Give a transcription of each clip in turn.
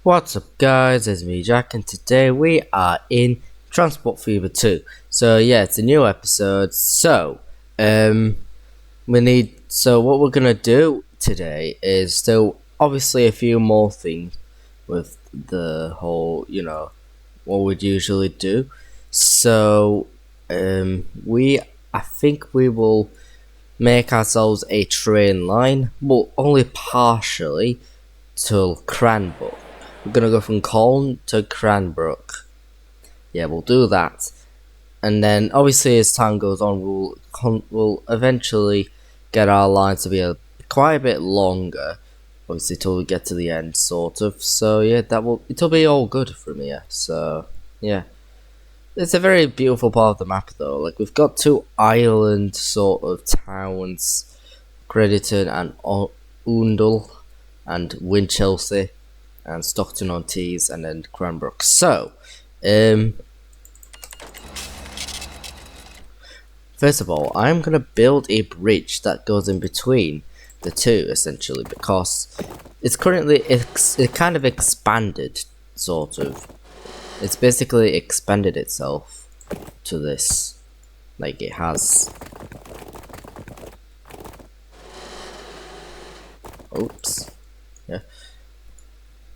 What's up guys, it's me Jack and today we are in Transport Fever 2. So yeah, it's a new episode. What we're gonna do today is still obviously a few more things with the whole, what we'd usually do. I think we will make ourselves a train line, but only partially to Cranbrook. We're gonna go from Colne to Cranbrook. Yeah, we'll do that, and then obviously as time goes on, we'll eventually get our lines to be quite a bit longer. Obviously, till we get to the end, sort of. So yeah, it'll be all good from here. So yeah, it's a very beautiful part of the map though. Like we've got two island sort of towns, Crediton and Oundle, and Winchelsea, and Stockton-on-Tees, and then Cranbrook. So, first of all, I'm gonna build a bridge that goes in between the two, essentially, because it's currently it kind of expanded, sort of. It's basically expanded itself to this, like it has. Oops. Yeah.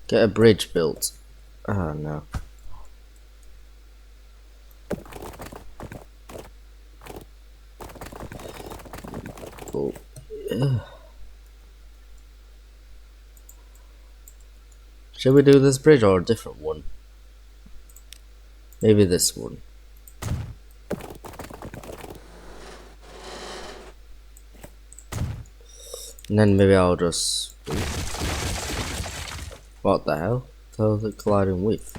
Get a bridge built. Oh no. Oh. Should we do this bridge or a different one? Maybe this one. And then maybe I'll just... What the hell? How's it colliding with?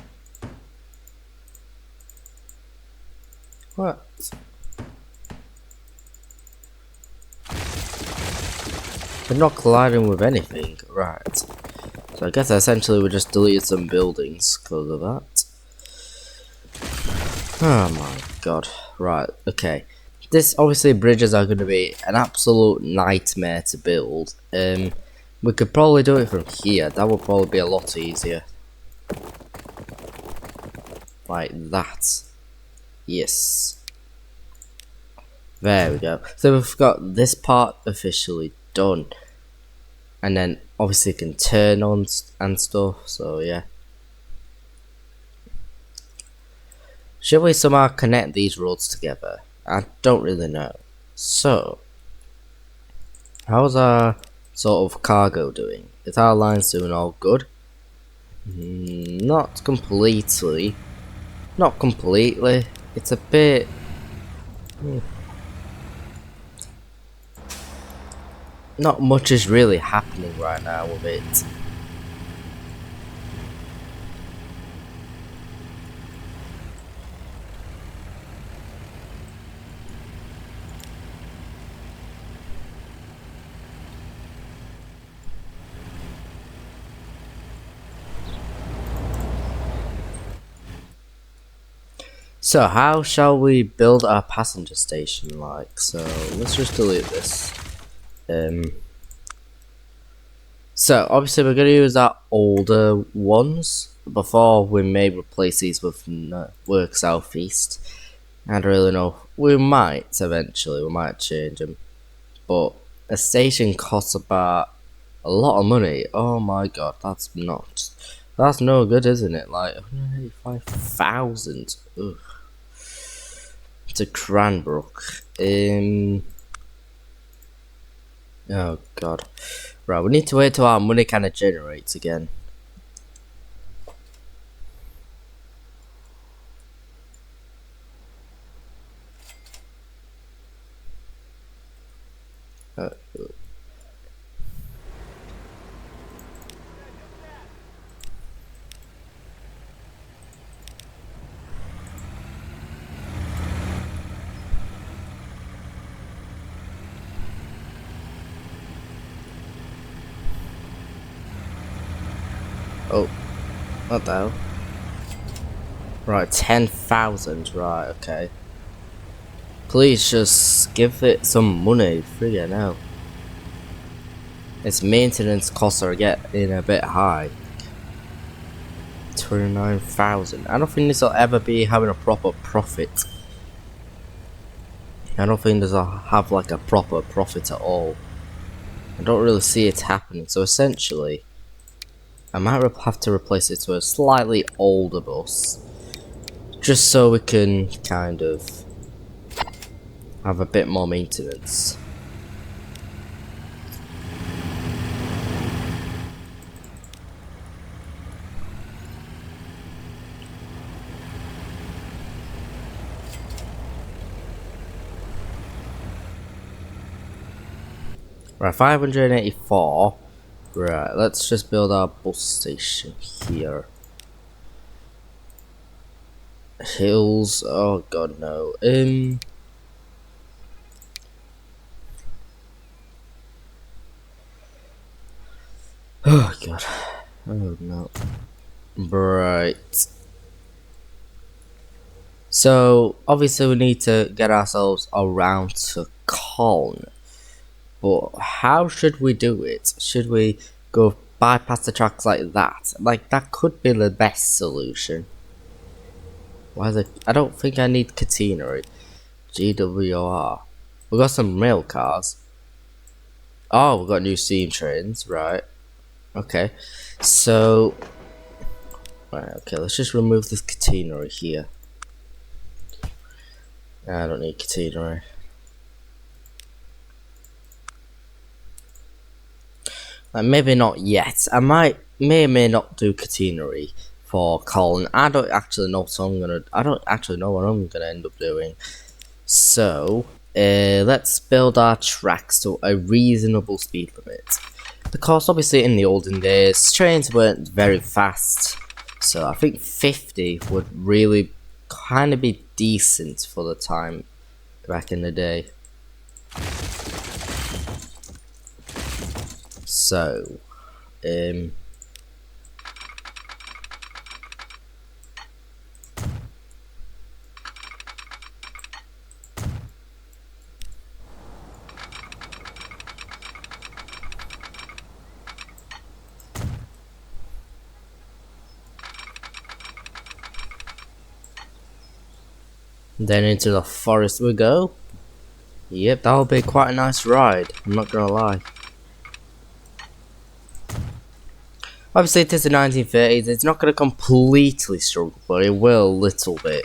What? They're not colliding with anything, right? So I guess essentially we just deleted some buildings because of that. Oh my god. Right, okay. This, obviously bridges are going to be an absolute nightmare to build. We could probably do it from here. That would probably be a lot easier. Like that. Yes. There we go. So we've got this part officially done. And then obviously it can turn on and stuff, so yeah. Should we somehow connect these roads together? I don't really know. So, how's our sort of cargo doing? Is our lines doing all good? Not completely. Not completely. It's a bit... Not much is really happening right now with it. So how shall we build our passenger station like? So let's just delete this. So obviously we're going to use our older ones before we may replace these with Work Southeast. I don't really know. We might eventually. We might change them, but a station costs about a lot of money. Oh my god, that's no good, isn't it? Like 185,000 to Cranbrook. Oh god. Right, we need to wait till our money kind of generates again. Oh, what the hell? Right, 10,000, right, okay. Please just give it some money, friggin' hell. Its maintenance costs are getting a bit high. 29,000. I don't think this will ever be having a proper profit. I don't think this will have like a proper profit at all. I don't really see it happening. So essentially, I might have to replace it to a slightly older bus. Just so we can kind of have a bit more maintenance. Right, 584. Right, let's just build our bus station here. Hills, oh god no. Oh god. Oh no. Right. So obviously we need to get ourselves around to Colne. But how should we do it? Should we go bypass the tracks like that? Like that could be the best solution. Why the I don't think I need catenary. GWR. We got some rail cars. Oh, we got new steam trains, right. Okay. So right, okay, let's just remove this catenary here. I don't need catenary. Maybe not yet. I may or may not do catenary for Colin. I don't actually know I don't actually know what I'm gonna end up doing. So let's build our tracks to a reasonable speed limit. Because obviously in the olden days trains weren't very fast. So I think 50 would really kind of be decent for the time back in the day. So, then into the forest we go. Yep, that'll be quite a nice ride, I'm not gonna lie. Obviously it is the 1930s, it's not gonna completely struggle, but it will a little bit.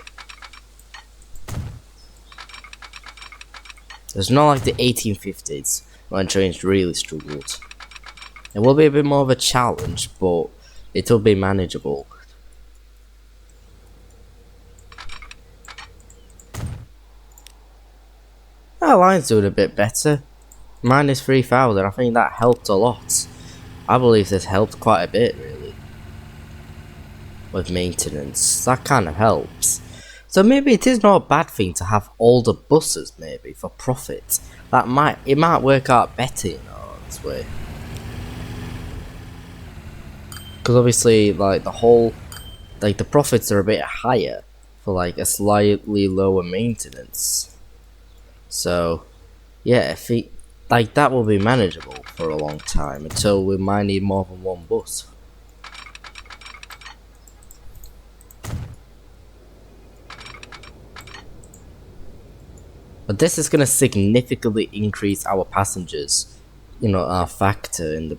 It's not like the 1850s when trains really struggled. It will be a bit more of a challenge, but it'll be manageable. Our line's doing a bit better. Minus 3,000, I think that helped a lot. I believe this helped quite a bit, really. With maintenance, that kind of helps. So maybe it is not a bad thing to have older buses, maybe, for profit. It might work out better, you know, this way. Because obviously, like, the profits are a bit higher for, like, a slightly lower maintenance. So, yeah, like, that will be manageable for a long time until we might need more than one bus. But this is going to significantly increase our passengers, you know, our factor in the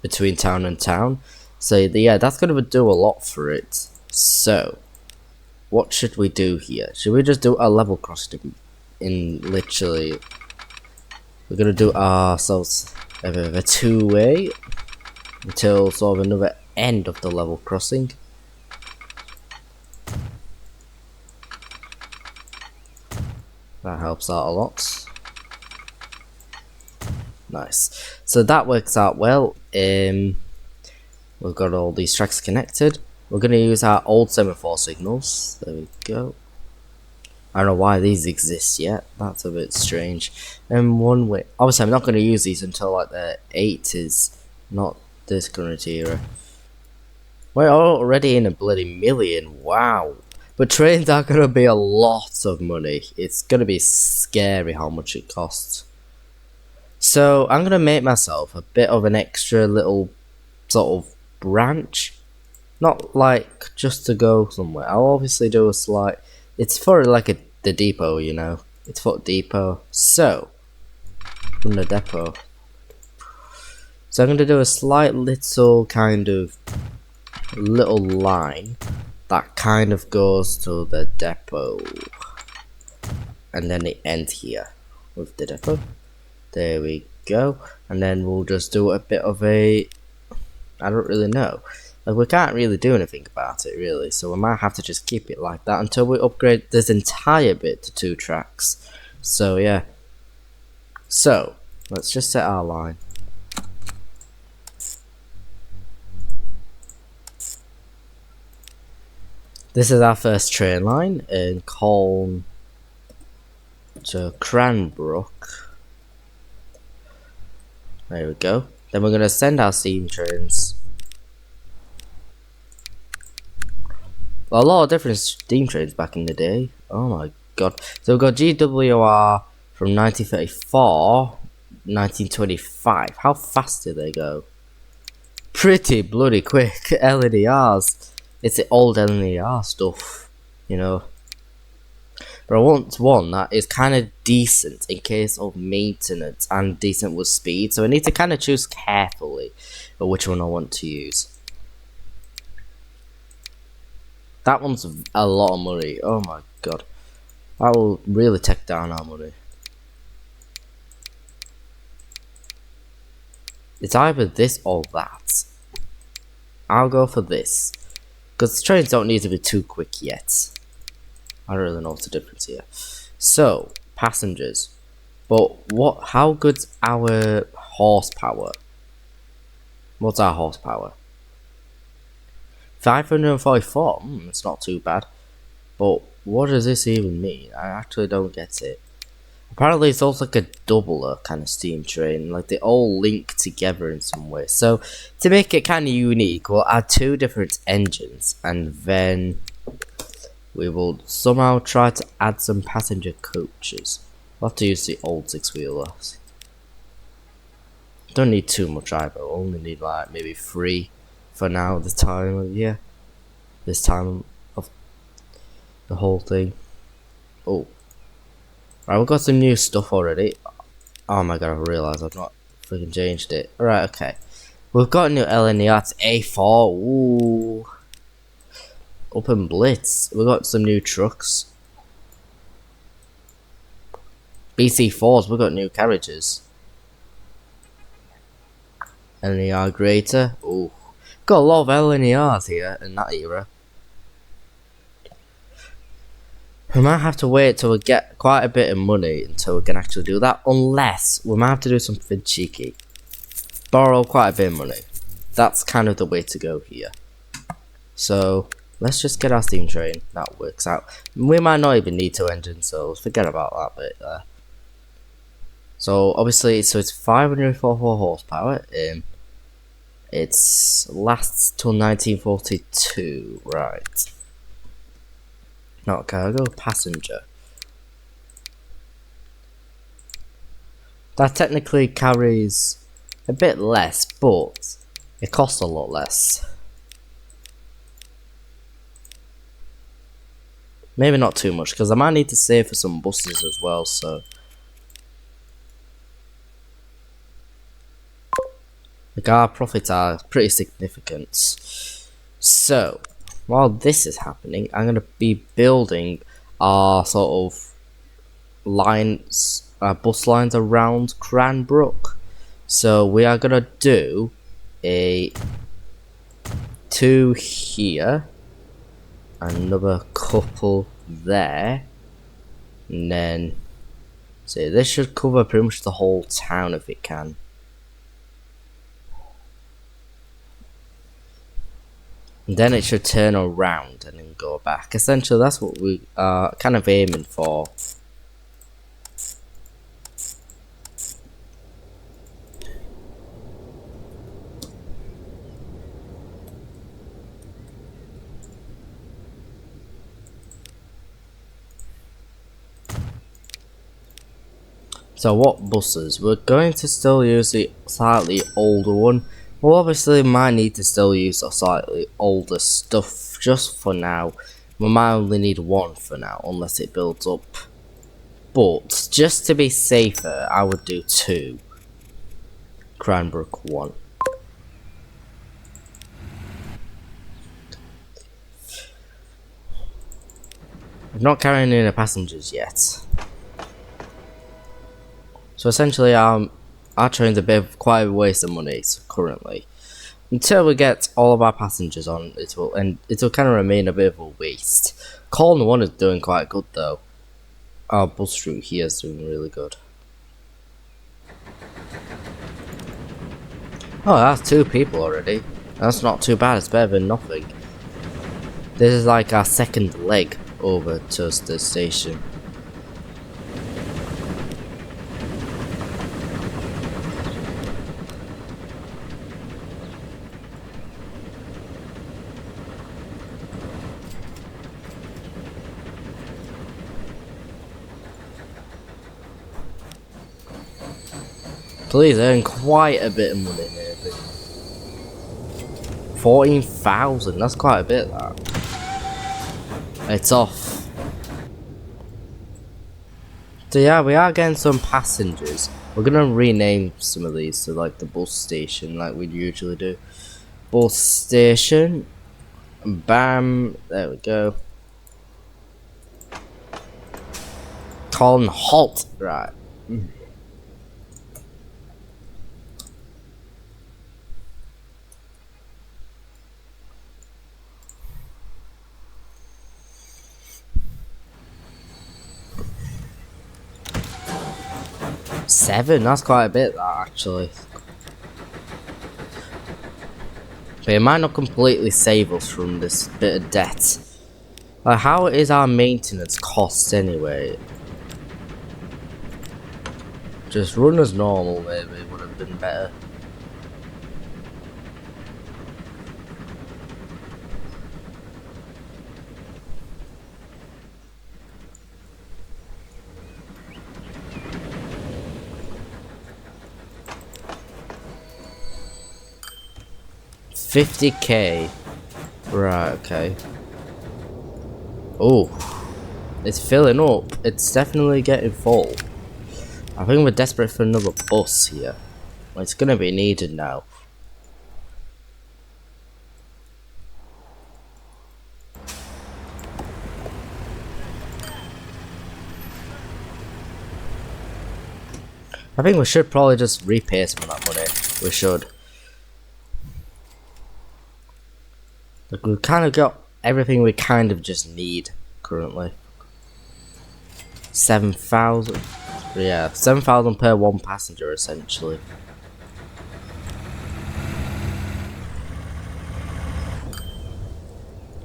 between town and town. So yeah, that's going to do a lot for it. So, what should we do here? Should we just do a level crossing in literally? We're going to do ourselves a two-way until sort of another end of the level crossing. That helps out a lot. Nice. So that works out well. We've got all these tracks connected. We're going to use our old semaphore signals. There we go. I don't know why these exist yet. That's a bit strange. And one way. Obviously, I'm not going to use these until like the 80s, not this current era. We're already in a bloody million. Wow. But trains are going to be a lot of money. It's going to be scary how much it costs. So I'm going to make myself a bit of an extra little sort of branch. Not like just to go somewhere. I'll obviously do a slight. It's for like the depot, you know. It's for depot. So from the depot. So I'm gonna do a slight little kind of little line that kind of goes to the depot, and then it ends here with the depot. There we go. And then we'll just do a bit of a, I don't really know. Like, we can't really do anything about it, really, so we might have to just keep it like that until we upgrade this entire bit to 2 tracks. So, yeah. So, let's just set our line. This is our first train line in Colne to Cranbrook. There we go. Then we're going to send our steam trains. Well, a lot of different steam trains back in the day. Oh my god. So we've got GWR from 1934, 1925. How fast did they go? Pretty bloody quick. LNERs. It's the old LNER stuff, you know. But I want one that is kind of decent in case of maintenance and decent with speed. So I need to kind of choose carefully which one I want to use. That one's a lot of money. Oh my god. That will really take down our money. It's either this or that. I'll go for this. Because trains don't need to be too quick yet. I don't really know what's the difference here. So, passengers. But what? How good's our horsepower? What's our horsepower? 544. It's not too bad. But what does this even mean? I actually don't get it. Apparently it's also like a doubler kind of steam train. Like they all link together in some way. So to make it kind of unique, we'll add 2 different engines. And then we will somehow try to add some passenger coaches. We'll have to use the old 6-wheelers. Don't need too much either. We'll only need like maybe 3 for now. This time of the whole thing. Oh, right, we've got some new stuff already. Oh my god, I realised I've not freaking changed it. Right, okay. We've got a new LNER to A4. Ooh. Open Blitz. We've got some new trucks. BC4s, we've got new carriages. LNER Greater. Ooh. Got a lot of LNERs here in that era. We might have to wait till we get quite a bit of money until we can actually do that. Unless we might have to do something cheeky. Borrow quite a bit of money. That's kind of the way to go here. So let's just get our steam train. That works out. We might not even need 2 engines, so forget about that bit there. So obviously, it's 544 horsepower. It lasts till 1942, right? Not cargo, passenger. That technically carries a bit less, but it costs a lot less. Maybe not too much, because I might need to save for some buses as well, so. Like, our profits are pretty significant. So, while this is happening, I'm going to be building our sort of lines, bus lines around Cranbrook. So we are going to do a 2 here, another couple there, and then, so this should cover pretty much the whole town if it can. And then it should turn around and then go back. Essentially, that's what we are kind of aiming for. So what buses? We're going to still use the slightly older one. Well, obviously, might need to still use a slightly older stuff just for now. We might only need one for now, unless it builds up. But just to be safer, I would do 2. Cranbrook 1. I'm not carrying any passengers yet. So essentially, our train's quite a waste of money currently. Until we get all of our passengers on, it will kind of remain a bit of a waste. Colne 1 is doing quite good though. Our bus route here is doing really good. Oh, that's 2 people already. That's not too bad, it's better than nothing. This is like our second leg over to the station. Please earn quite a bit of money maybe. 14,000, that's quite a bit that. It's off. So yeah, we are getting some passengers. We're gonna rename some of these to like the bus station like we usually do. Bus station. Bam, there we go. Colne halt, right. Seven, that's quite a bit that actually. But it might not completely save us from this bit of debt. How is our maintenance cost anyway? Just run as normal maybe would have been better. $50K. Right, okay. Oh, it's filling up. It's definitely getting full. I think we're desperate for another bus here. Well, it's gonna be needed now. I think we should probably just repay some of that money. We should. Like, we've kind of got everything we kind of just need currently. 7,000. Yeah, 7,000 per one passenger essentially.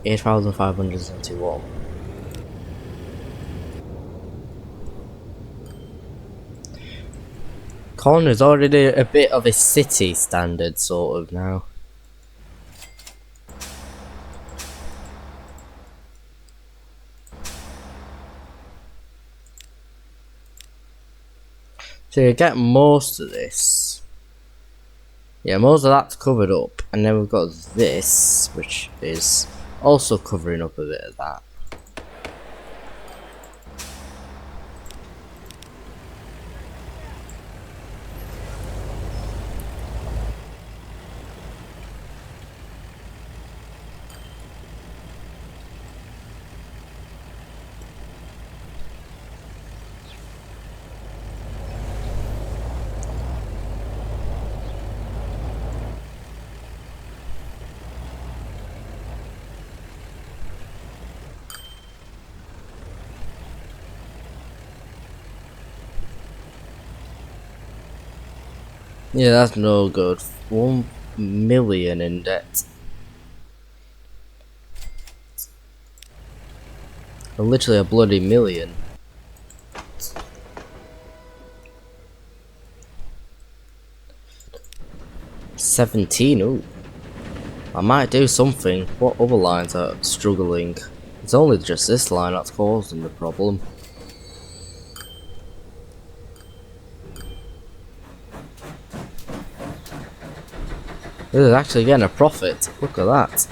$8,571. Colne is already a bit of a city standard sort of now. So you get most of this. Yeah, most of that's covered up, and then we've got this, which is also covering up a bit of that. Yeah, that's no good. 1 million in debt. Literally a bloody million. $17. Ooh. I might do something. What other lines are struggling? It's only just this line that's causing the problem. This is actually getting a profit. Look at that.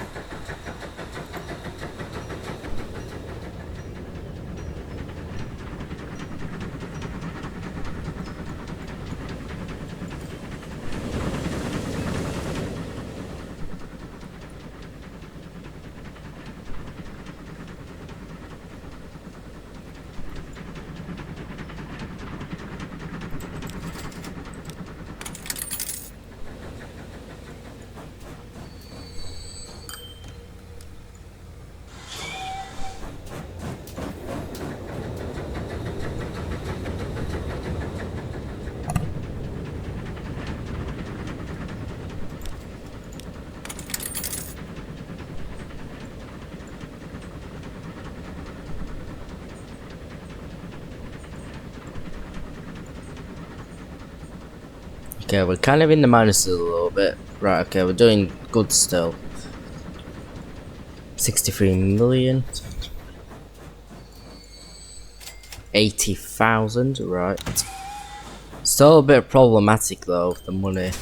Okay, we're kind of in the minuses a little bit. Right, okay, we're doing good still. 63 million. 80,000, right. Still a bit problematic though, the money.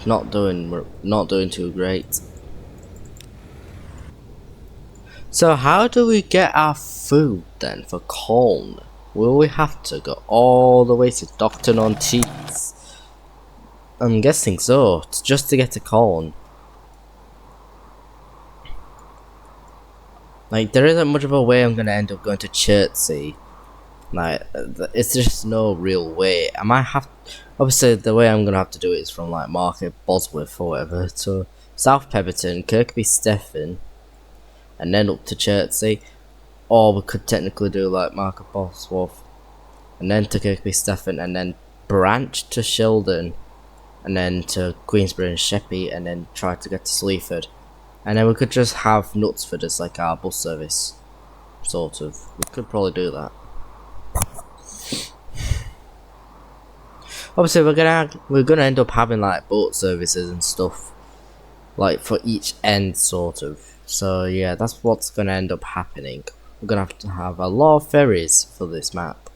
We're not doing too great. So how do we get our food then for corn? Will we have to go all the way to Doctor-on-Tees? I'm guessing so, just to get a corn. Like, there isn't much of a way I'm gonna end up going to Chertsey. Like, it's just no real way. I might have... Obviously, the way I'm gonna have to do it is from, like, Market Bosworth or whatever to South Pemberton, Kirkby Stephen, and then up to Chertsey. Or we could technically do, like, Market Bosworth, and then to Kirkby Stephen, and then branch to Shildon, and then to Queensbury and Sheppey, and then try to get to Sleaford. And then we could just have Knutsford as, like, our bus service. Sort of. We could probably do that. Obviously, we're gonna end up having like boat services and stuff, like for each end, sort of. So yeah, that's what's gonna end up happening. We're gonna have to have a lot of ferries for this map.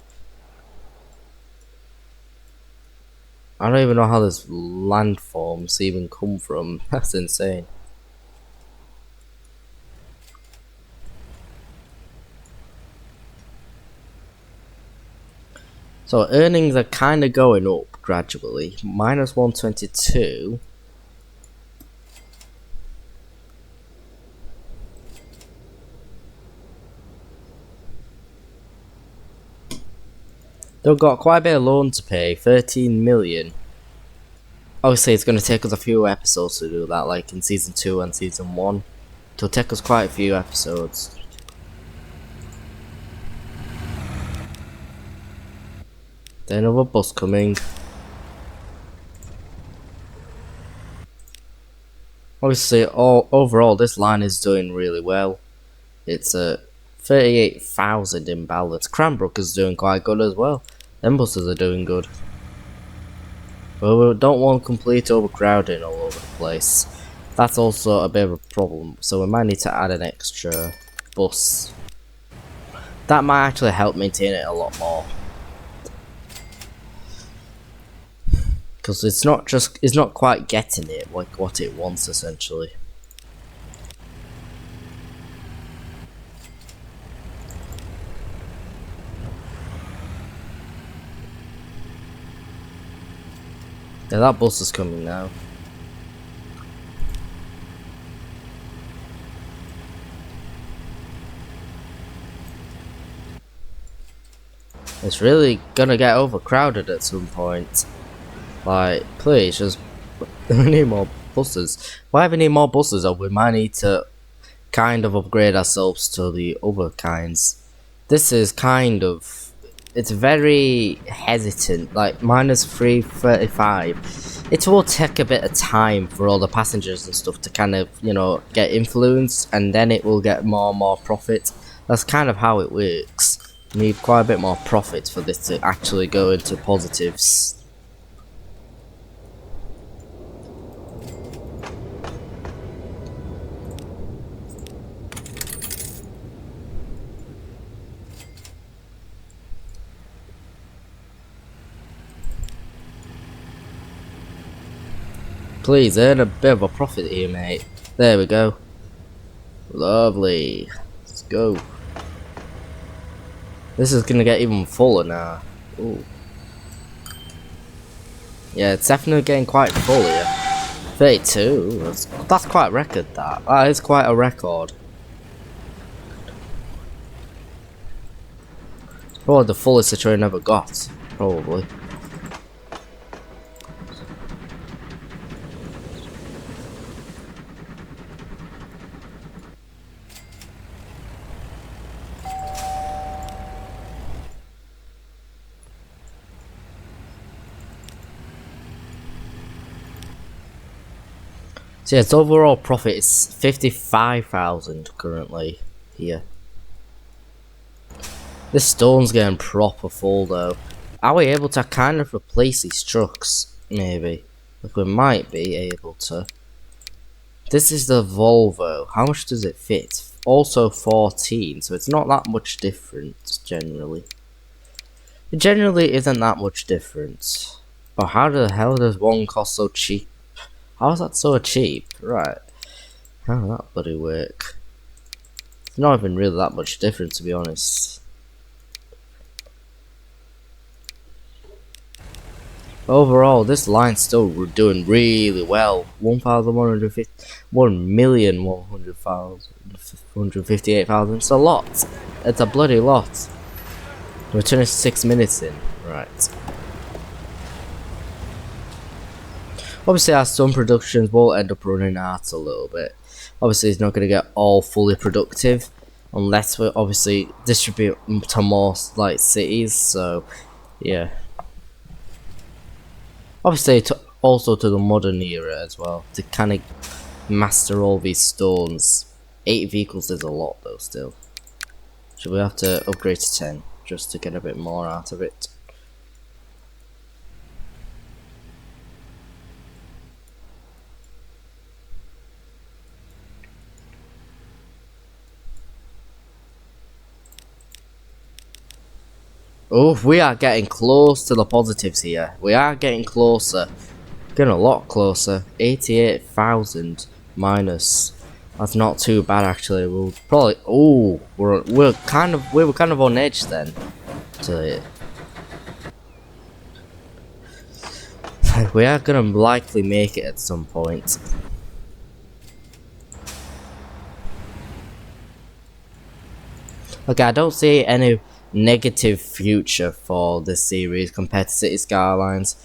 I don't even know how this landforms even come from. That's insane. So earnings are kind of going up gradually. Minus 122. They've got quite a bit of loan to pay, 13 million. Obviously, it's going to take us a few episodes to do that, like in season 2 and season 1. It'll take us quite a few episodes. There's another bus coming. Obviously, overall, this line is doing really well. It's at 38,000 in balance. Cranbrook is doing quite good as well. Them buses are doing good. But we don't want complete overcrowding all over the place. That's also a bit of a problem, so we might need to add an extra bus. That might actually help maintain it a lot more. Because it's not quite getting it like what it wants essentially. Yeah, that bus is coming now. It's really gonna get overcrowded at some point. Like, please, just we need more buses. Why do we need more buses? Or we might need to kind of upgrade ourselves to the other kinds. This is kind of... It's very hesitant, like minus 335. It will take a bit of time for all the passengers and stuff to kind of, you know, get influenced, and then it will get more and more profit. That's kind of how it works. You need quite a bit more profit for this to actually go into positives. Please earn a bit of a profit here, mate. There we go. Lovely. Let's go. This is gonna get even fuller now. Ooh. Yeah, it's definitely getting quite full here. 32. That's quite a record. That is quite a record. Probably the fullest the train ever got. Probably. So yeah, its overall profit is 55,000 currently here. This stone's getting proper full though. Are we able to kind of replace these trucks? Maybe. Like we might be able to. This is the Volvo. How much does it fit? Also 14, so it's not that much difference generally. It generally isn't that much difference. Oh, how the hell does one cost so cheap? How is that so cheap? Right. How does that bloody work? It's not even really that much difference, to be honest. Overall, this line's still doing really well. 1,158,000. It's a lot. It's a bloody lot. We're turning 6 minutes in. Right. Obviously, our some productions will end up running out a little bit. Obviously, it's not going to get all fully productive unless we obviously distribute to more like cities. So, yeah. Obviously, also to the modern era as well to kind of master all these stones. 8 vehicles is a lot though. Still, so we have to upgrade to 10 just to get a bit more out of it. Oh, we are getting close to the positives here. We are getting closer. Getting a lot closer. 88,000 minus. That's not too bad actually. We'll probably. Oh, we were kind of on edge then. So we are gonna likely make it at some point. Okay, I don't see any negative future for this series compared to City Skylines.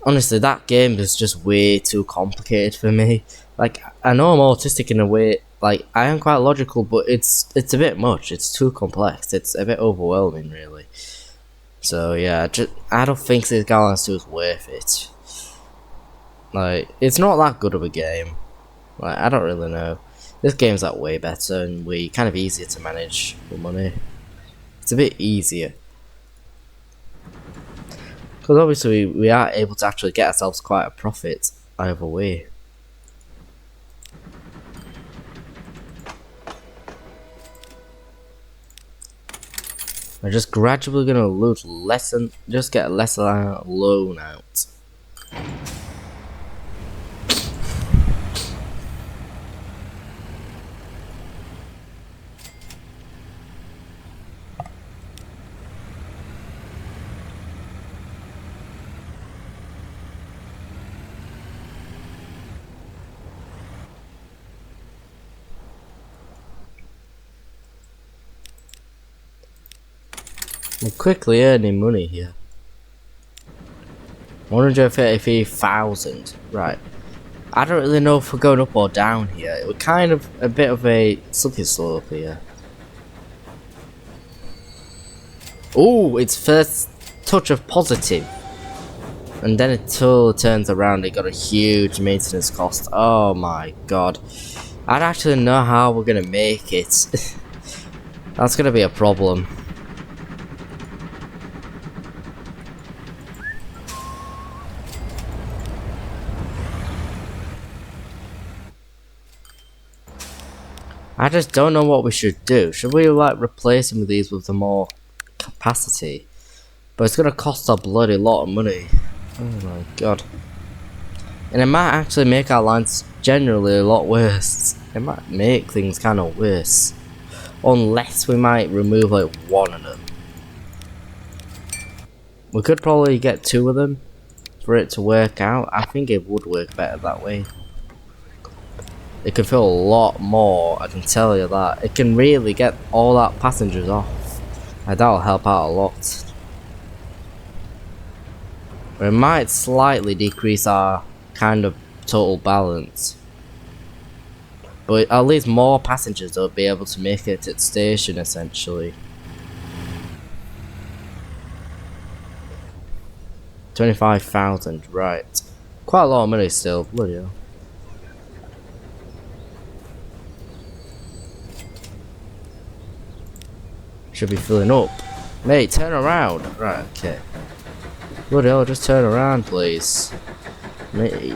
Honestly, that game is just way too complicated for me. Like, I know I'm autistic in a way, like, I am quite logical, but it's a bit much. It's too complex. It's a bit overwhelming, really. So, yeah, I don't think City Skylines 2 is worth it. Like, it's not that good of a game. Like, I don't really know. This game's like way better and way kind of easier to manage for money. It's a bit easier. Because obviously we are able to actually get ourselves quite a profit either way. We're just gradually gonna lose less and just get less loan out. I'm quickly earning money here. 133,000. Right. I don't really know if we're going up or down here. We're kind of a bit of a slippery slope here. Oh, it's first touch of positive. And then it totally turns around. It got a huge maintenance cost. Oh my god. I don't actually know how we're going to make it. That's going to be a problem. I just don't know what we should do. Should we like replace some of these with the more capacity? But it's gonna cost a bloody lot of money. Oh my god. And it might actually make our lines generally a lot worse. It might make things kind of worse. Unless we might remove like one of them. We could probably get two of them for it to work out. I think it would work better that way. It can fill a lot more, I can tell you that. It can really get all that passengers off. And that'll help out a lot. But it might slightly decrease our kind of total balance. But at least more passengers will be able to make it to the station essentially. 25,000, right. Quite a lot of money still, bloody hell. Should be filling up. Mate, turn around. Right, okay. Bloody hell, just turn around, please. Mate.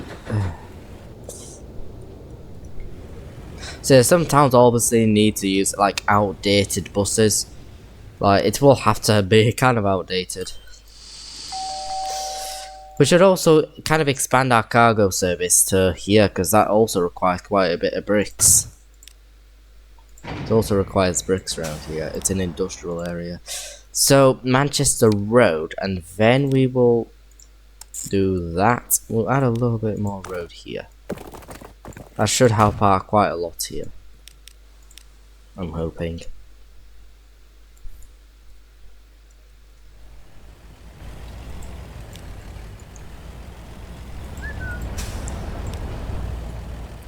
So some towns obviously need to use like outdated buses. Like it will have to be kind of outdated. We should also kind of expand our cargo service to here because that also requires quite a bit of bricks. It also requires bricks around here. It's an industrial area. So Manchester Road, and then we will do that. We'll add a little bit more road here. That should help out quite a lot here. I'm hoping.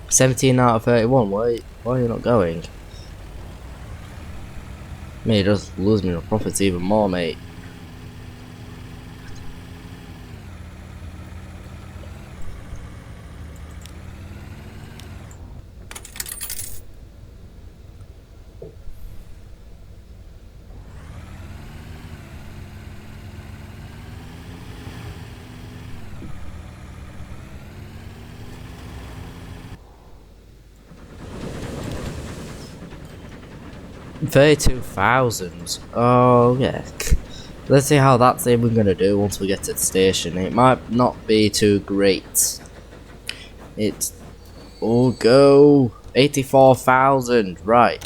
$17 out of 31. Why are you not going? Mate, you're just losing your profits even more, mate. $32,000. Oh yeah. Let's see how that's even gonna do once we get to the station. It might not be too great. It's go 84,000. Right.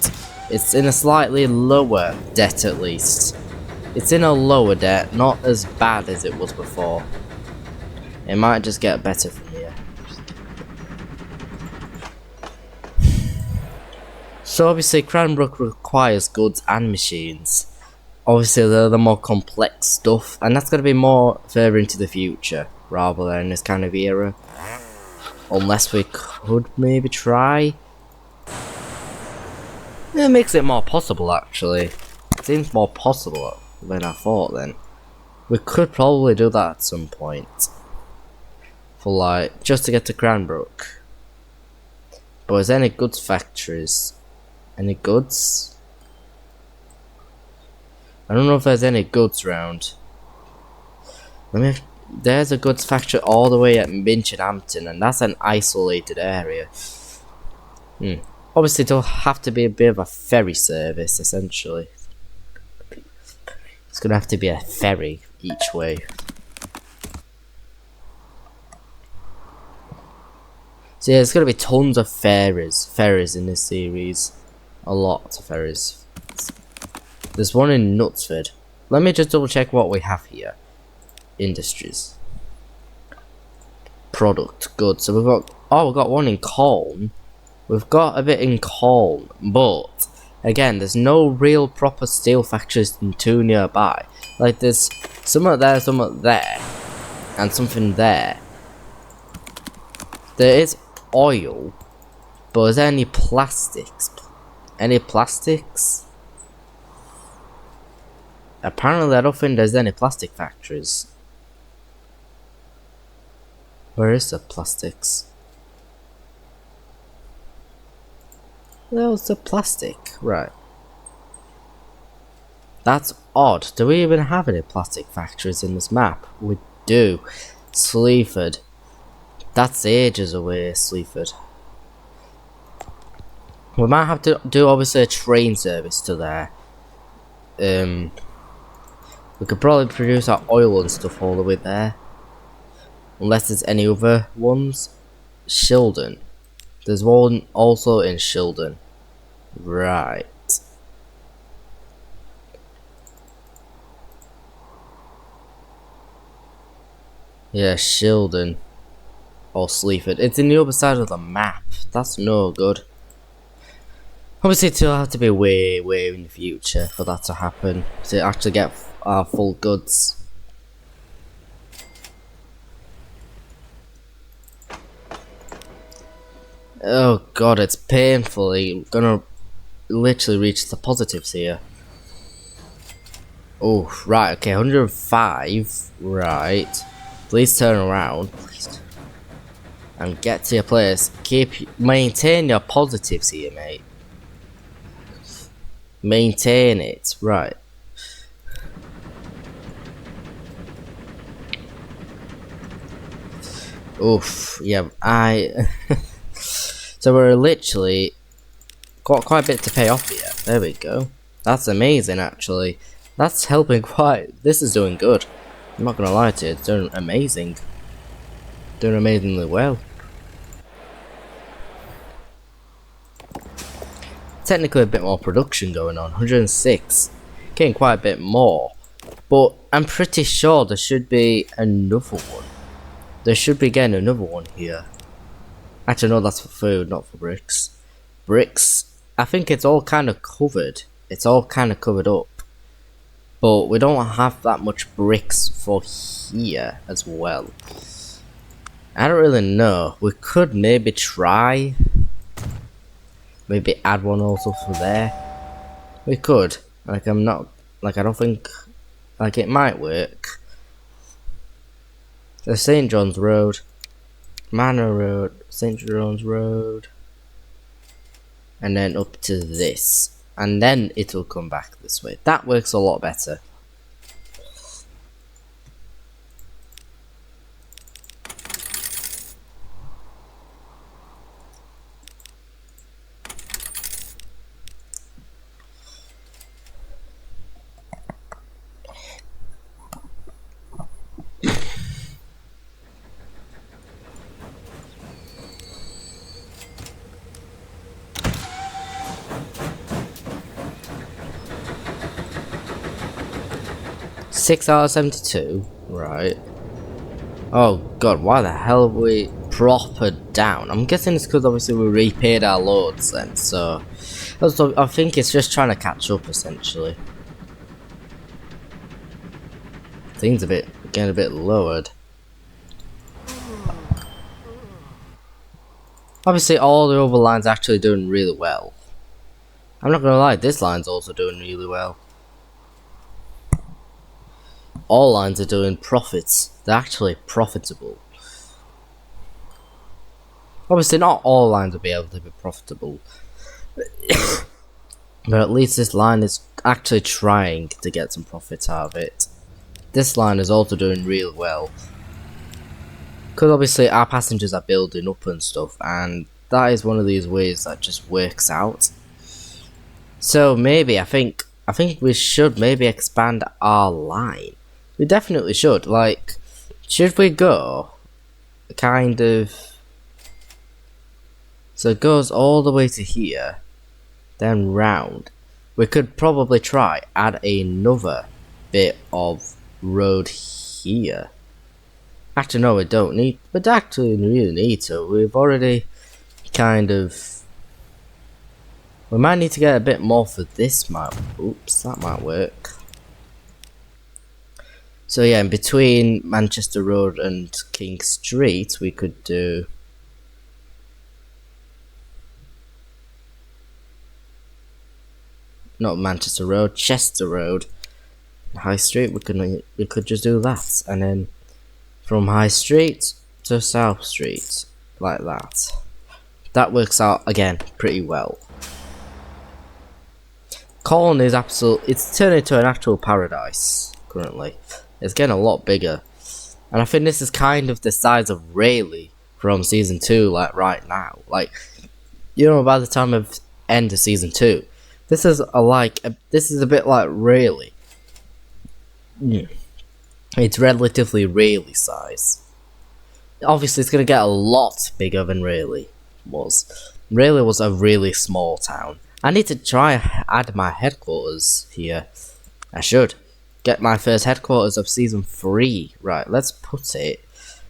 It's in a slightly lower debt at least. It's in a lower debt, not as bad as it was before. It might just get better from here. So obviously Cranbrook requires goods and machines. Obviously they're the more complex stuff, and that's going to be more further into the future rather than this kind of era. Unless we could maybe try. It makes it more possible actually. It seems more possible than I thought then. We could probably do that at some point. For like, just to get to Cranbrook. But is there any goods factories? Any goods? I don't know if there's any goods around. There's a goods factory all the way at Minchinhampton, and that's an isolated area. Obviously, it'll have to be a bit of a ferry service, essentially. It's gonna have to be a ferry each way. So yeah, there's gonna be tons of ferries in this series. A lot of ferries. There's one in Knutsford. Let me just double check what we have here. Industries. Product, goods. So we've got one in Colne. We've got a bit in Colne, but again, there's no real proper steel factories too nearby. Like there's somewhat there, and something there. There is oil, but is there any plastics? Any plastics? Apparently I don't think there's any plastic factories. Where is the plastics? There's the plastic, right. That's odd. Do we even have any plastic factories in this map? We do. Sleaford. That's ages away, Sleaford. We might have to do obviously a train service to there. We could probably produce our oil and stuff all the way there. unless there's any other ones. Shildon. There's one also in Shildon. Right. Yeah, Shildon. Or Sleaford. It's in the other side of the map. That's no good. Obviously, it'll have to be way, way in the future for that to happen. To actually get our full goods. Oh god, it's painfully gonna literally reach the positives here. Oh, right, okay, 105. Right. Please turn around. Please. And get to your place. Maintain your positives here, mate. Maintain it. Right. Oof, yeah, So we're literally got quite a bit to pay off here. There we go. That's amazing, actually. That's helping quite. This is doing good. I'm not gonna lie to you, it's doing amazing. Doing amazingly well. Technically a bit more production going on. 106. Getting quite a bit more. But I'm pretty sure there should be another one. There should be getting another one here. Actually, no, that's for food, not for bricks. Bricks, I think it's all kind of covered. It's all kind of covered up. But we don't have that much bricks for here as well. I don't really know. We could maybe try. Maybe add one also for there. We could. Like, I'm not. Like, I don't think. Like, it might work. The St. John's Road. Manor Road. St. John's Road. And then up to this. And then it'll come back this way. That works a lot better. $6.72. Right. Oh god, why the hell are we proper down? I'm guessing it's because obviously we repaid our loads then, so I think it's just trying to catch up essentially. Things getting a bit lowered. Obviously all the other lines are actually doing really well. I'm not gonna lie, this line's also doing really well. All lines are doing profits. They're actually profitable. Obviously not all lines will be able to be profitable. But at least this line is actually trying to get some profit out of it. This line is also doing real well. Because obviously our passengers are building up and stuff, and that is one of these ways that just works out. So maybe I think we should maybe expand our line. We definitely should. Like, should we go kind of, so it goes all the way to here, then round. We could probably try add another bit of road here. Actually, no, we don't need. We actually really need to. We've already kind of. We might need to get a bit more for this map. Oops, that might work. So yeah, in between Manchester Road and King Street, we could do. Not Manchester Road, Chester Road, High Street. We could just do that, and then from High Street to South Street, like that. That works out again pretty well. Colne is it's turning into an actual paradise currently. It's getting a lot bigger, and I think this is kind of the size of Rayleigh from season 2, like right now. Like, you know, by the time of end of season 2, this is a bit like Rayleigh. It's relatively Rayleigh size. Obviously, it's gonna get a lot bigger than Rayleigh was. Rayleigh was a really small town. I need to try add my headquarters here. I should get my first headquarters of season 3. Right, let's put it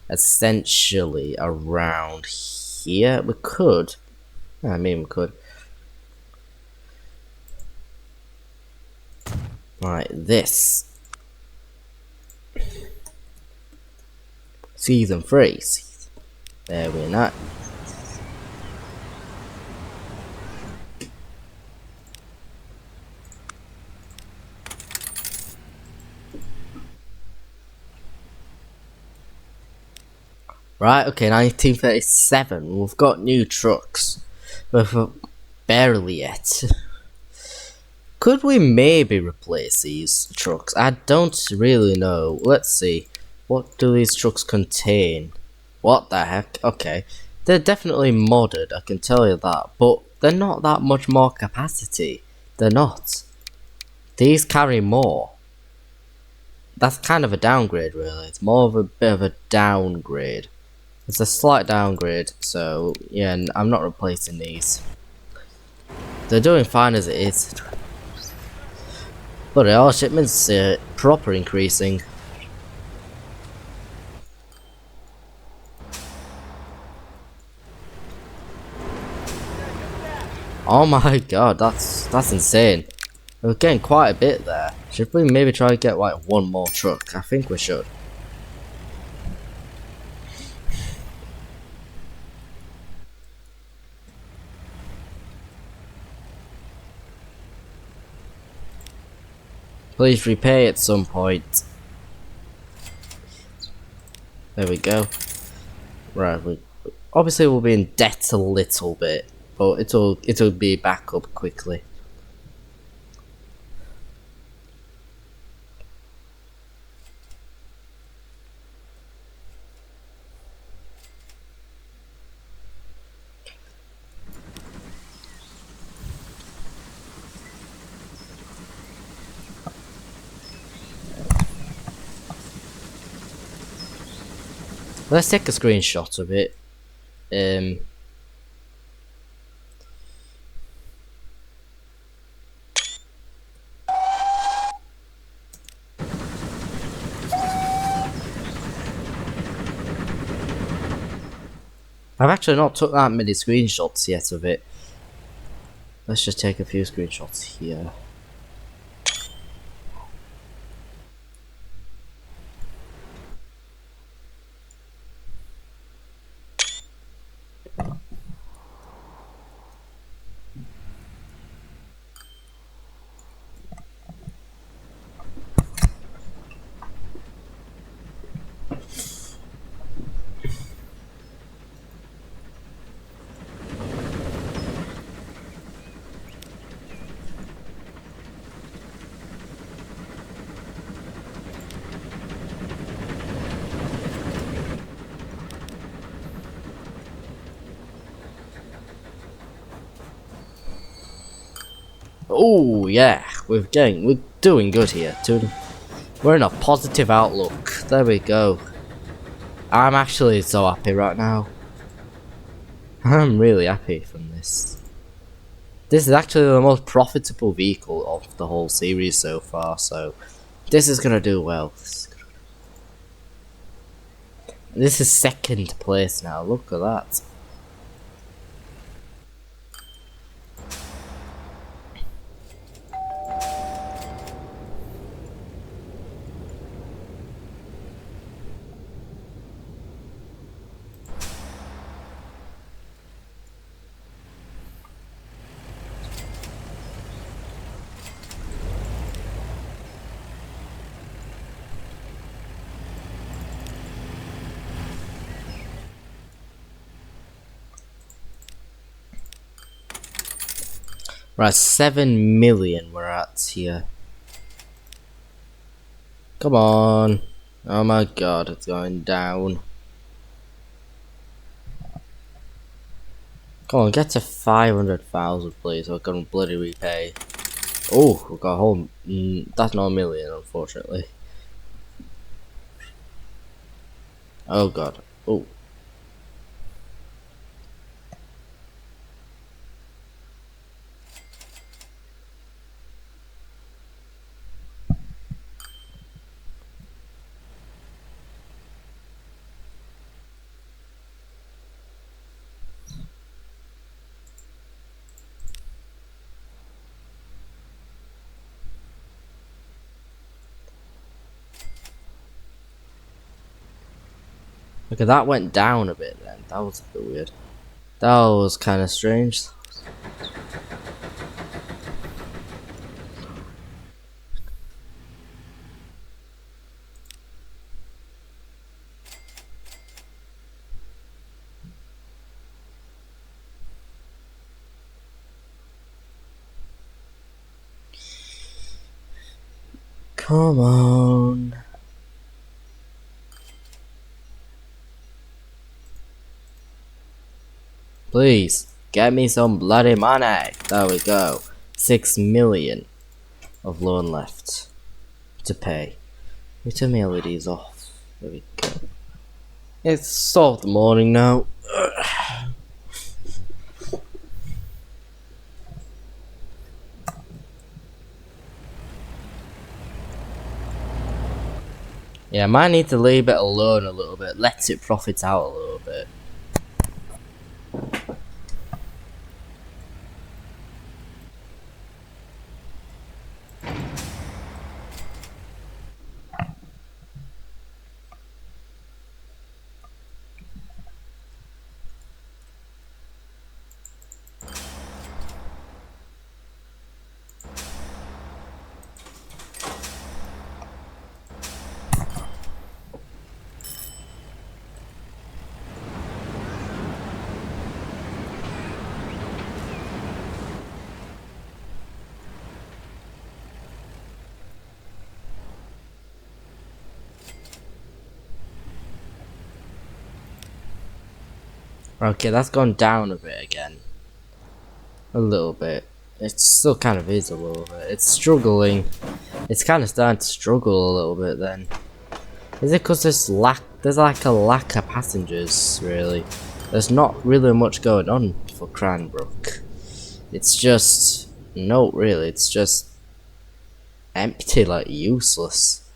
essentially around here. We could. I mean, we could. Right, this. Season 3. There we're not. Right, okay, 1937. We've got new trucks. But barely yet. Could we maybe replace these trucks? I don't really know. Let's see. What do these trucks contain? What the heck? Okay. They're definitely modded, I can tell you that. But they're not that much more capacity. They're not. These carry more. That's kind of a downgrade, really. It's more of a bit of a downgrade. It's a slight downgrade, so yeah, I'm not replacing these. They're doing fine as it is. But our shipments proper increasing. Oh my god, that's insane. We're getting quite a bit there. Should we maybe try to get like one more truck? I think we should. Please repay at some point. There we go. Right, obviously we'll be in debt a little bit, but it'll be back up quickly. Let's take a screenshot of it. I've actually not took that many screenshots yet of it. Let's just take a few screenshots here. Oh yeah, we're doing good here. We're in a positive outlook. There we go. I'm actually so happy right now. I'm really happy from this. This is actually the most profitable vehicle of the whole series so far, so this is gonna do well. This is second place now, look at that. Right, 7 million we're at here. Come on. Oh my god, it's going down. Come on, get to 500,000 please, so I can bloody repay. Oh, we got a whole... that's not a million, unfortunately. Oh god. Oh, Okay, that went down a bit then. That was a bit weird. That was kind of strange. Come on. Please, get me some bloody money. There we go. 6 million of loan left to pay. We turn the LEDs off. There we go. It's sort of the morning now. Yeah, I might need to leave it alone a little bit. Let it profit out a little bit. Okay, that's gone down a bit again. A little bit. It still kind of is a little bit. It's struggling. It's kind of starting to struggle a little bit then. Is it because there's like a lack of passengers, really? There's not really much going on for Cranbrook. It's just... no, really, it's just... empty, like useless.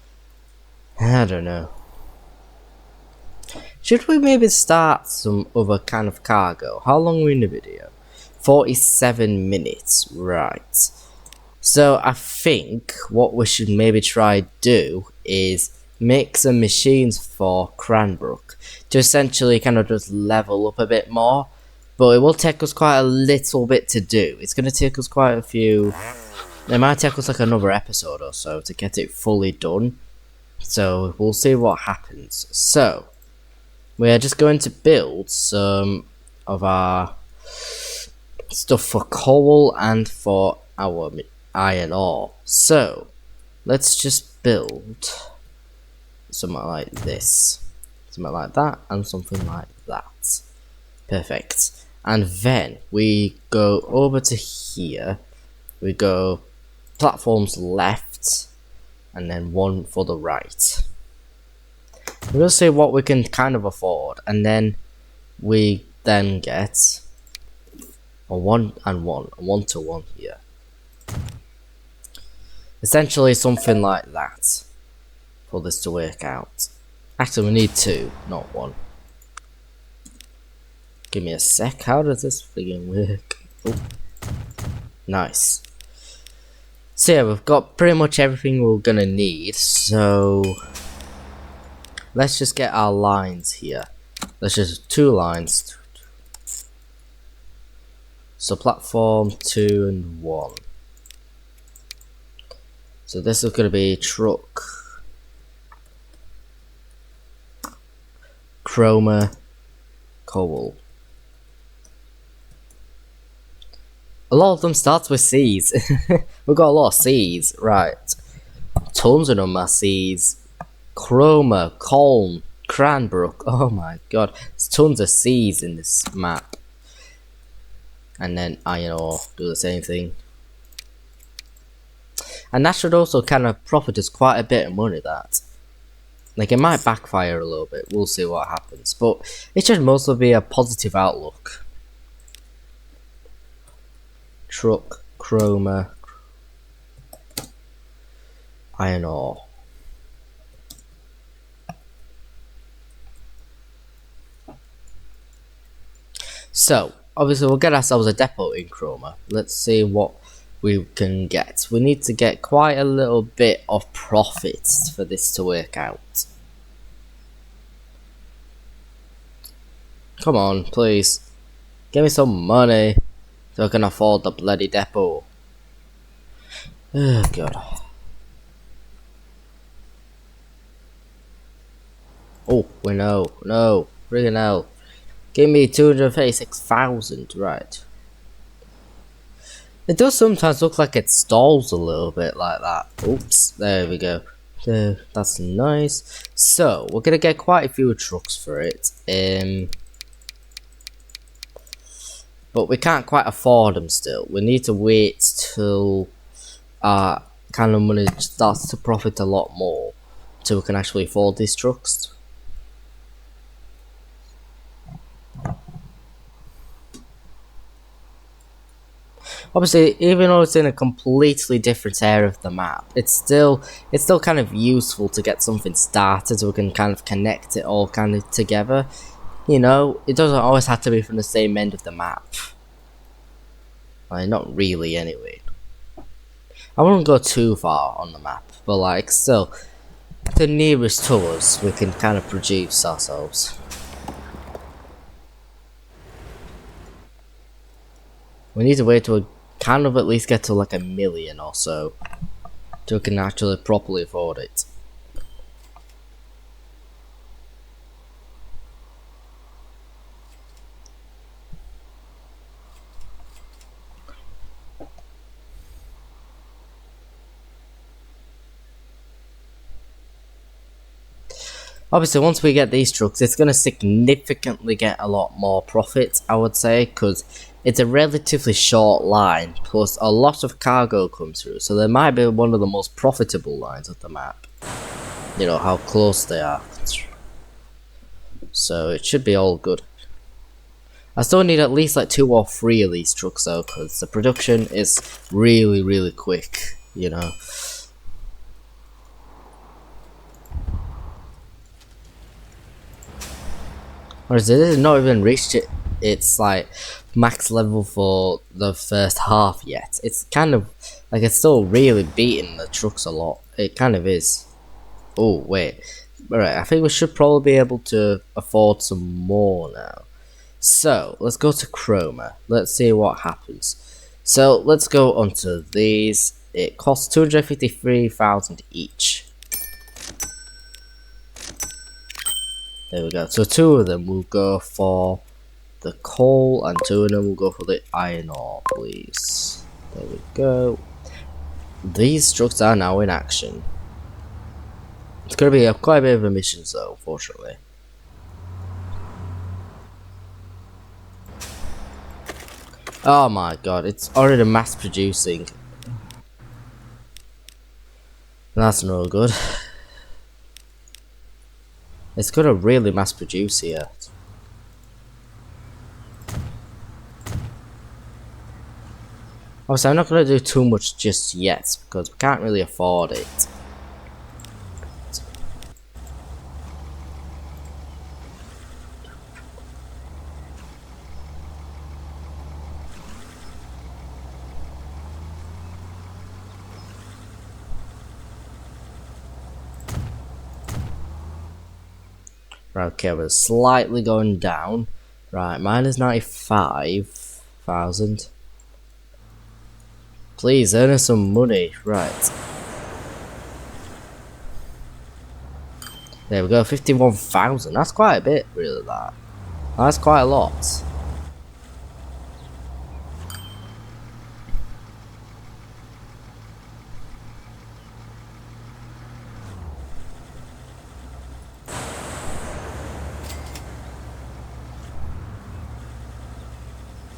I don't know. Should we maybe start some other kind of cargo? How long are we in the video? 47 minutes, right. So I think what we should maybe try do is make some machines for Cranbrook to essentially kind of just level up a bit more. But it will take us quite a little bit to do. It's going to take us quite a few... it might take us like another episode or so to get it fully done. So we'll see what happens. So we are just going to build some of our stuff for coal and for our iron ore. So let's just build something like this, something like that, and something like that. Perfect. And then we go over to here. We go platforms left, and then one for the right. We'll see what we can kind of afford, and then we then get a 1 and 1, a 1 to 1 here. Essentially something like that for this to work out. Actually, we need 2, not 1. Give me a sec. How does this friggin' work? Oh. Nice. So yeah, we've got pretty much everything we're gonna need. So let's just get our lines here. Let's just 2 lines. So platform 2 and 1. So this is gonna be truck, chroma, coal. A lot of them starts with C's. We've got a lot of C's, right? Tons of them are C's. Chroma, Colne, Cranbrook. Oh my god, there's tons of C's in this map. And then iron ore, do the same thing. And that should also kind of profit us quite a bit of money, that. Like, it might backfire a little bit, we'll see what happens. But it should mostly be a positive outlook. Truck, chroma, iron ore. So, obviously we'll get ourselves a depot in chroma. Let's see what we can get. We need to get quite a little bit of profit for this to work out. Come on, please. Give me some money so I can afford the bloody depot. Oh, God. Oh, we know. No. Freaking hell. Give me 236,000, right. It does sometimes look like it stalls a little bit like that. Oops, there we go. That's nice. So, we're gonna get quite a few trucks for it. But we can't quite afford them still. We need to wait till our kind of money starts to profit a lot more till we can actually afford these trucks. Obviously, even though it's in a completely different area of the map, it's still kind of useful to get something started so we can kind of connect it all kind of together. You know, it doesn't always have to be from the same end of the map. Like, not really anyway. I wouldn't go too far on the map, but like still, the nearest to us we can kind of produce ourselves. We need to wait till we kind of at least get to like 1,000,000 or so, till we can actually properly afford it. Obviously, once we get these trucks, it's going to significantly get a lot more profit, I would say, because it's a relatively short line, plus a lot of cargo comes through, so they might be one of the most profitable lines of the map. You know, how close they are. So it should be all good. I still need at least like 2 or 3 of these trucks though, because the production is really, really quick, you know. Whereas it has not even reached its like max level for the first half yet. It's kind of like it's still really beating the trucks a lot. It kind of is. Oh wait, alright. I think we should probably be able to afford some more now. So let's go to Chroma. Let's see what happens. So let's go onto these. It costs 253,000 each. There we go. So 2 of them will go for the coal and 2 of them will go for the iron ore, please. There we go. These trucks are now in action. It's going to be quite a bit of a mission though, unfortunately. Oh my god, it's already mass producing. That's no good. It's gonna really mass produce here. Obviously, I'm not gonna do too much just yet because we can't really afford it. Right, okay, we're slightly going down. Right, mine is 95,000. Please earn us some money. Right. There we go, 51,000. That's quite a bit, really, that. That's quite a lot.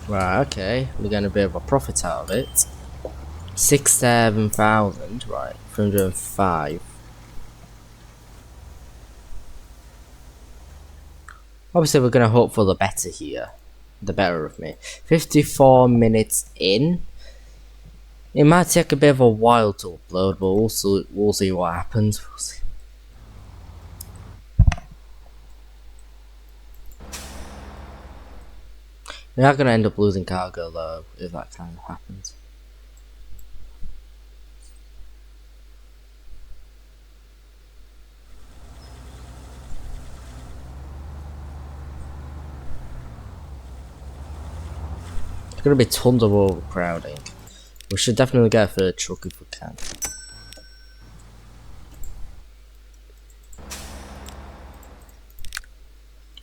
Right, okay. We're getting a bit of a profit out of it. 67,000, right. 305. Obviously, we're going to hope for the better here. The better of me. 54 minutes in. It might take a bit of a while to upload, but we'll see what happens. We'll see. We are going to end up losing cargo though, if that kind of happens. gonna be tons of overcrowding. We should definitely get a third truck if we can.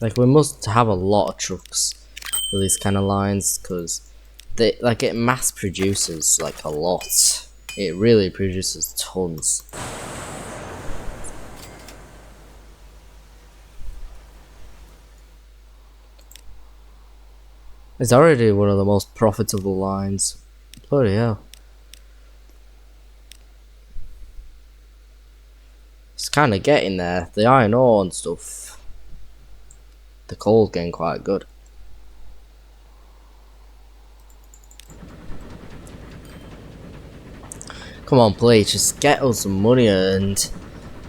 Like, we must have a lot of trucks for these kind of lines, because they like it mass produces like a lot. It really produces tons. It's already one of the most profitable lines. Bloody hell. It's kind of getting there. The iron ore and stuff. The coal's getting quite good. Come on, please, just get us some money and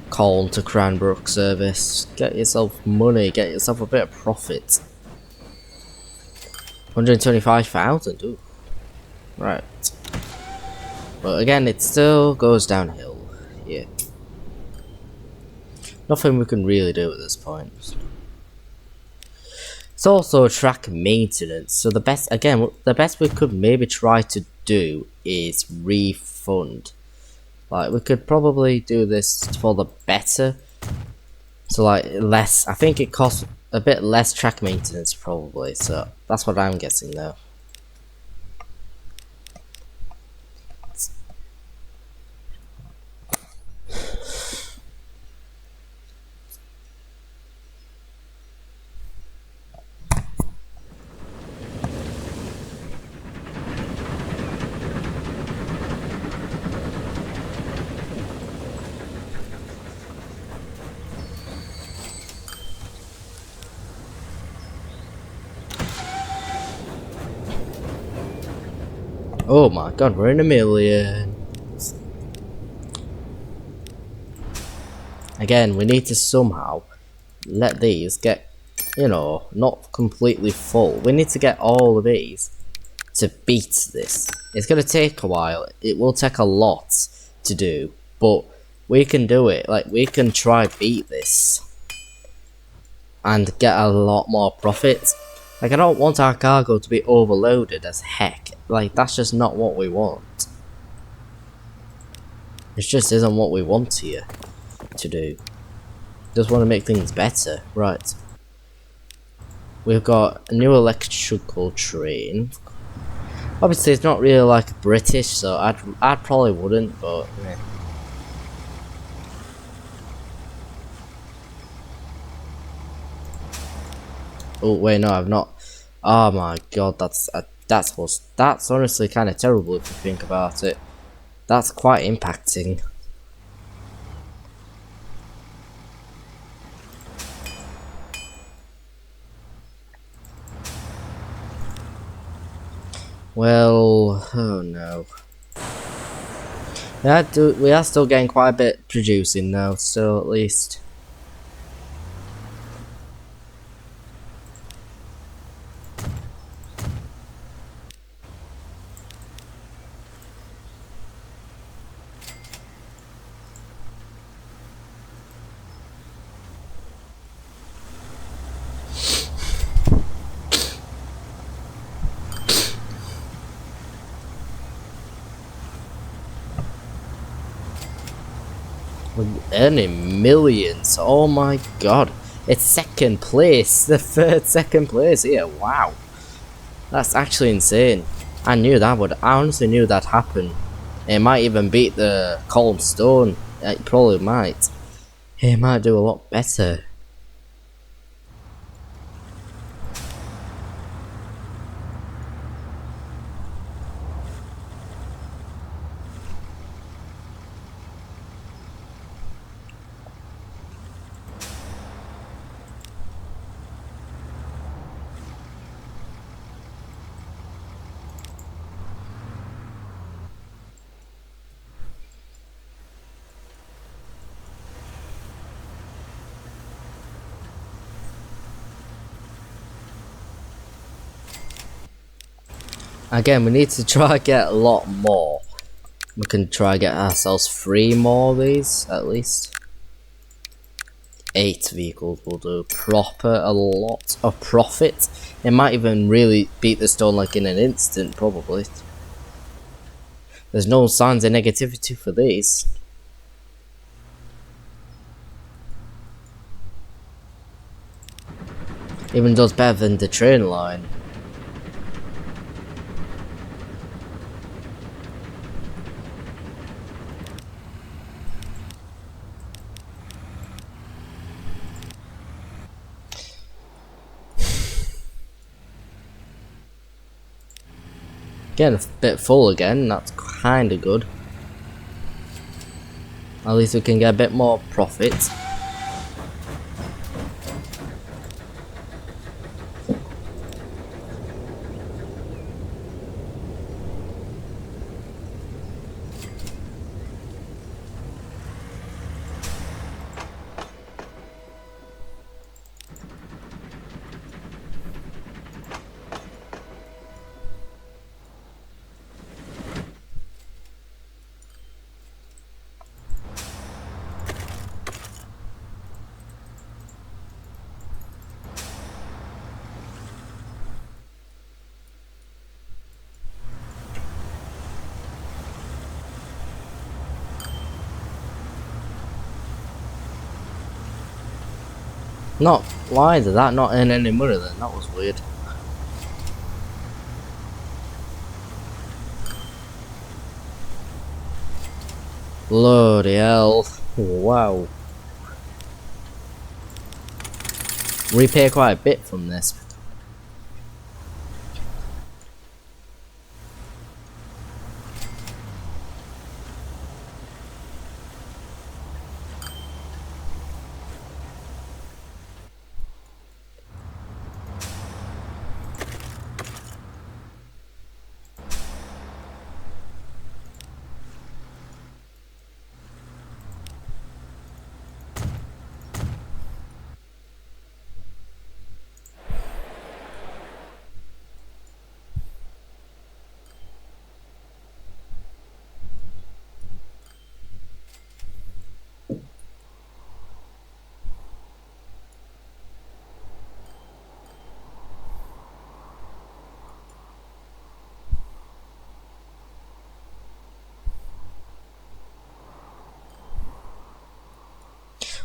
call to Cranbrook service. Get yourself money, get yourself a bit of profit. 125,000, ooh. Right. But again, it still goes downhill. Yeah. Nothing we can really do at this point. It's also track maintenance, so the best we could maybe try to do is refund. Like, we could probably do this for the better. So like less, I think it costs a bit less track maintenance probably, so that's what I'm guessing though. Oh my god, we're in a million. Again, we need to somehow let these get, you know, not completely full. We need to get all of these to beat this. It's gonna take a while. It will take a lot to do, but we can do it. Like, we can try beat this and get a lot more profit. Like, I don't want our cargo to be overloaded as heck. Like, that's just not what we want. It just isn't what we want here to do. Just want to make things better. Right. We've got a new electrical train. Obviously, it's not really like British, so I'd probably wouldn't, but yeah. Oh wait, no, I've not. Oh my god, that's honestly kind of terrible if you think about it. That's quite impacting. Well, oh no. We are still getting quite a bit producing though, so at least. We're earning millions. Oh my god. It's second place. The second place here. Wow. That's actually insane. I honestly knew that'd happen. It might even beat the Cold Stone. It probably might. It might do a lot better. Again, we need to try to get a lot more. We can try to get ourselves 3 more of these, at least. 8 vehicles will do. Proper, a lot of profit. It might even really beat the stone like in an instant, probably. There's no signs of negativity for these. Even does better than the train line. Getting a bit full again, that's kinda good. At least we can get a bit more profit. Not, why did that not earn any money then? That was weird. Bloody hell. Wow. We pay quite a bit from this.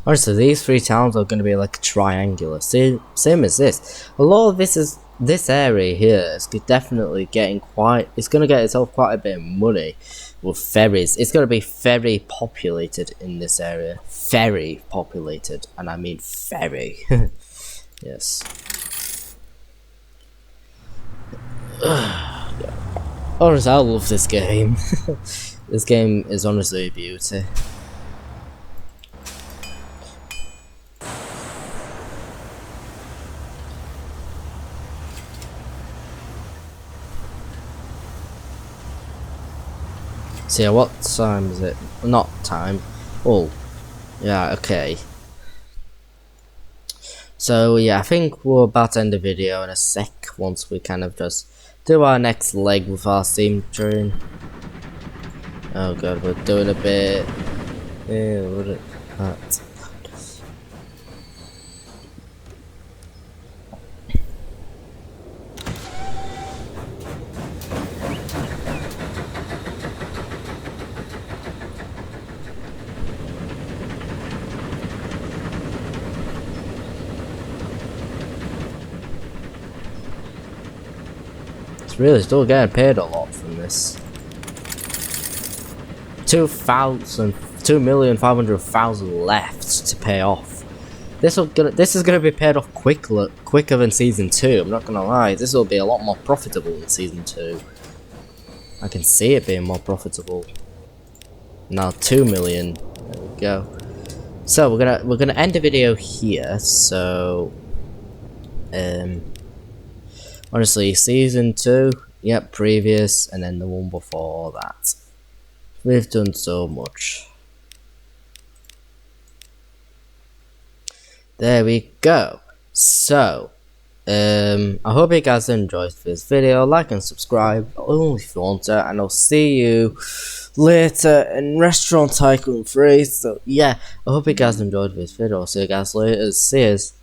Honestly, these 3 towns are going to be like triangular, same as this. A lot of this area here is definitely getting quite. It's going to get itself quite a bit of money with ferries. It's going to be very populated in this area, very populated, and I mean very. Yes. Honestly, I love this game. This game is honestly a beauty. So yeah, what time is it? Not time. Oh, yeah, okay. So yeah, I think we're about to end the video in a sec once we kind of just do our next leg with our steam train. Oh god, we're doing a bit. Yeah, what it that. It's really still getting paid a lot from this. 2,500,000 left to pay off. This is gonna be paid off quicker than season 2. I'm not gonna lie. This will be a lot more profitable than season 2. I can see it being more profitable. Now 2 million. There we go. So we're gonna end the video here. So honestly, season 2, yep, previous, and then the one before that. We've done so much. There we go. So, I hope you guys enjoyed this video. Like and subscribe only if you want to, and I'll see you later in Restaurant Tycoon 3. So yeah, I hope you guys enjoyed this video. See you guys later. See yous.